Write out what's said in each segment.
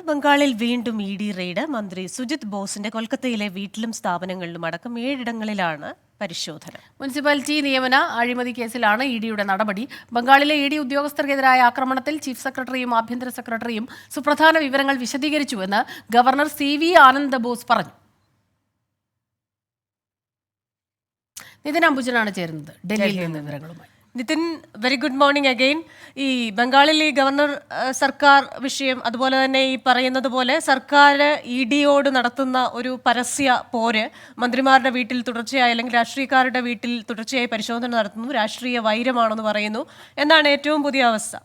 ബംഗാളിൽ വീണ്ടും E D raid. മന്ത്രി സുജിത് ബോസിന്റെ കൊൽക്കത്തയിലെ വീട്ടിലും സ്ഥാപനങ്ങളിലും അടക്കം 7 ഇടങ്ങളിലാണ് പരിശോധന. മുനിസിപ്പാലിറ്റി നിയമന അഴിമതി കേസിലാണ് ഇഡിയുടെ നടപടി. ബംഗാളിലെ ഇഡി ഉദ്യോഗസ്ഥർക്കെതിരായ ആക്രമണത്തിൽ ചീഫ് സെക്രട്ടറിയും ആഭ്യന്തര സെക്രട്ടറിയും സുപ്രധാന വിവരങ്ങൾ വിശദീകരിച്ചുവെന്ന് ഗവർണർ CV ആനന്ദ് ബോസ് പറഞ്ഞു. നിതിൻ അംബുജനാണ് ചേരുന്നത് ഡൽഹിയിൽ നിന്ന് വിവരങ്ങളുമായി. Nitin, very good morning again. ഈ ബംഗാളിൽ ഈ ഗവർണർ സർക്കാർ വിഷയം, അതുപോലെ തന്നെ ഈ പറയുന്നത് പോലെ സർക്കാർ ഇ ഡിയോട് നടത്തുന്ന ഒരു പരസ്യ പോര്, മന്ത്രിമാരുടെ വീട്ടിൽ തുടർച്ചയായി അല്ലെങ്കിൽ രാഷ്ട്രീയക്കാരുടെ വീട്ടിൽ തുടർച്ചയായി പരിശോധന നടത്തുന്നു, രാഷ്ട്രീയ വൈരമാണെന്ന് പറയുന്നു. എന്താണ് ഏറ്റവും പുതിയ അവസ്ഥ?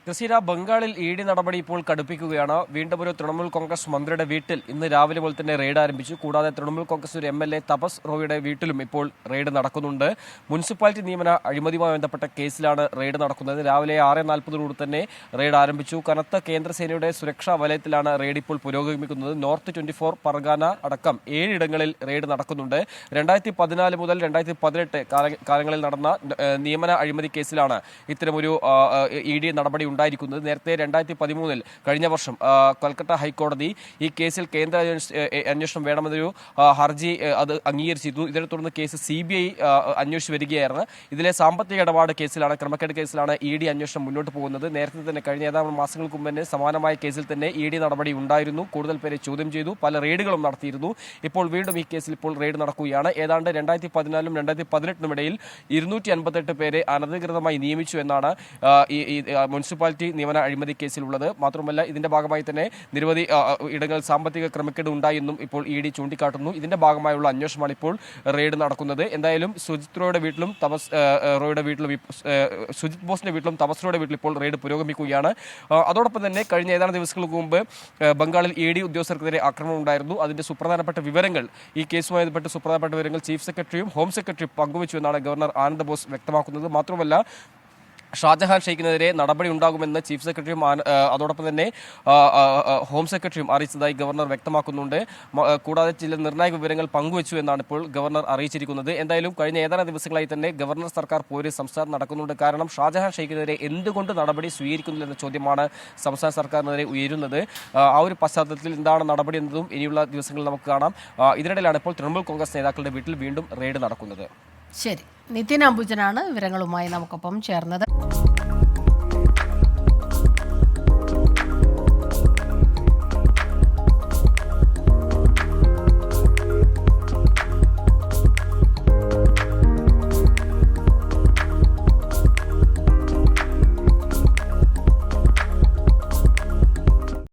ക്രിസ്റ്റീന, ബംഗാളിൽ ഇ ഡി നടപടി ഇപ്പോൾ കടുപ്പിക്കുകയാണ്. വീണ്ടും ഒരു തൃണമൂൽ കോൺഗ്രസ് മന്ത്രിയുടെ വീട്ടിൽ ഇന്ന് രാവിലെ മുതൽ തന്നെ റെയ്ഡ് ആരംഭിച്ചു. കൂടാതെ തൃണമൂൽ കോൺഗ്രസ് ഒരു MLA തപസ് റോയുടെ വീട്ടിലും ഇപ്പോൾ റെയ്ഡ് നടക്കുന്നുണ്ട്. മുനിസിപ്പാലിറ്റി നിയമന അഴിമതിയുമായി ബന്ധപ്പെട്ട കേസിലാണ് റെയ്ഡ് നടക്കുന്നത്. രാവിലെ 6:40 തന്നെ റെയ്ഡ് ആരംഭിച്ചു. കനത്ത കേന്ദ്രസേനയുടെ സുരക്ഷാ വലയത്തിലാണ് റെയ്ഡ് ഇപ്പോൾ പുരോഗമിക്കുന്നത്. നോർത്ത് 24 പർഗാന അടക്കം 7 ഇടങ്ങളിൽ റെയ്ഡ് നടക്കുന്നുണ്ട്. 2014 മുതൽ 2018 കാലങ്ങളിൽ നടന്ന നിയമന അഴിമതി കേസിലാണ് ഇത്തരമൊരു ഇ ഡി നടപടി ഉണ്ടായിരിക്കുന്നത്. നേരത്തെ 2013 കഴിഞ്ഞ വർഷം കൊൽക്കത്ത ഹൈക്കോടതി ഈ കേസിൽ കേന്ദ്ര അന്വേഷണം വേണമെന്നൊരു ഹർജി അത് അംഗീകരിച്ചിരുന്നു. ഇതിനെ തുടർന്ന് കേസ് CBI അന്വേഷിച്ച് വരികയായിരുന്നു. ഇതിലെ സാമ്പത്തിക ഇടപാട് കേസിലാണ്, ക്രമക്കേട് കേസിലാണ് ഇ ഡി അന്വേഷണം മുന്നോട്ട് പോകുന്നത്. നേരത്തെ തന്നെ കഴിഞ്ഞ ഏതാനും മാസങ്ങൾക്ക് മുമ്പ് തന്നെ സമാനമായ കേസിൽ തന്നെ ഇ ഡി നടപടി ഉണ്ടായിരുന്നു. കൂടുതൽ പേരെ ചോദ്യം ചെയ്തു, പല റെയ്ഡുകളും നടത്തിയിരുന്നു. ഇപ്പോൾ വീണ്ടും ഈ കേസിൽ ഇപ്പോൾ റെയ്ഡ് നടക്കുകയാണ്. ഏതാണ്ട് 2014 2018 ഇടയിൽ 258 പേരെ അനധികൃതമായി നിയമിച്ചു എന്നാണ് ഈ മുനിസിപ്പാലിറ്റി നിയമന അഴിമതി കേസിലുള്ളത്. മാത്രമല്ല ഇതിന്റെ ഭാഗമായി തന്നെ നിരവധി ഇടങ്ങളിൽ സാമ്പത്തിക ക്രമക്കേട് ഉണ്ടായെന്നും ഇപ്പോൾ ഇ ഡി ചൂണ്ടിക്കാട്ടുന്നു. ഇതിന്റെ ഭാഗമായുള്ള അന്വേഷണമാണ് ഇപ്പോൾ റെയ്ഡ് നടക്കുന്നത്. എന്തായാലും സുജിത് റോയുടെ വീട്ടിലും സുജിത് ബോസിന്റെ വീട്ടിലും തപസ് റോയുടെ വീട്ടിലും ഇപ്പോൾ റെയ്ഡ് പുരോഗമിക്കുകയാണ്. അതോടൊപ്പം തന്നെ കഴിഞ്ഞ ഏതാനും ദിവസങ്ങൾക്ക് മുമ്പ് ബംഗാളിൽ ഇ ഡി ഉദ്യോഗസ്ഥർക്കെതിരെ ആക്രമണം ഉണ്ടായിരുന്നു. അതിന്റെ സുപ്രധാനപ്പെട്ട വിവരങ്ങൾ, ഈ കേസുമായി ബന്ധപ്പെട്ട് സുപ്രധാനപ്പെട്ട വിവരങ്ങൾ ചീഫ് സെക്രട്ടറിയും ഹോം സെക്രട്ടറിയും പങ്കുവച്ചു എന്നാണ് ഗവർണർ ആനന്ദ് ബോസ് വ്യക്തമാക്കുന്നത്. മാത്രമല്ല ഷാജഹാൻ ഷെയ്ഖിനെതിരെ നടപടി ഉണ്ടാകുമെന്ന് ചീഫ് സെക്രട്ടറിയും അതോടൊപ്പം തന്നെ ഹോം സെക്രട്ടറിയും അറിയിച്ചതായി ഗവർണർ വ്യക്തമാക്കുന്നുണ്ട്. കൂടാതെ ചില നിർണായക വിവരങ്ങൾ പങ്കുവച്ചു എന്നാണ് ഇപ്പോൾ ഗവർണർ അറിയിച്ചിരിക്കുന്നത്. എന്തായാലും കഴിഞ്ഞ ഏതാനും ദിവസങ്ങളായി തന്നെ ഗവർണർ സർക്കാർ പോര് സംസ്ഥാനം നടക്കുന്നുണ്ട്. കാരണം ഷാജഹാൻ ഷെയ്ഖിനെതിരെ എന്തുകൊണ്ട് നടപടി സ്വീകരിക്കുന്നില്ല എന്ന ചോദ്യമാണ് സംസ്ഥാന സർക്കാരിനെതിരെ ഉയരുന്നത്. ആ ഒരു പശ്ചാത്തലത്തിൽ എന്താണ് നടപടി എന്നതും ഇനിയുള്ള ദിവസങ്ങളിൽ നമുക്ക് കാണാം. ഇതിനിടയിലാണ് ഇപ്പോൾ തൃണമൂൽ കോൺഗ്രസ് നേതാക്കളുടെ വീട്ടിൽ വീണ്ടും റെയ്ഡ് നടക്കുന്നത്. ശരി, നിതിൻ അംബുജനാണ് വിവരങ്ങളുമായി നമുക്കൊപ്പം ചേർന്നത്.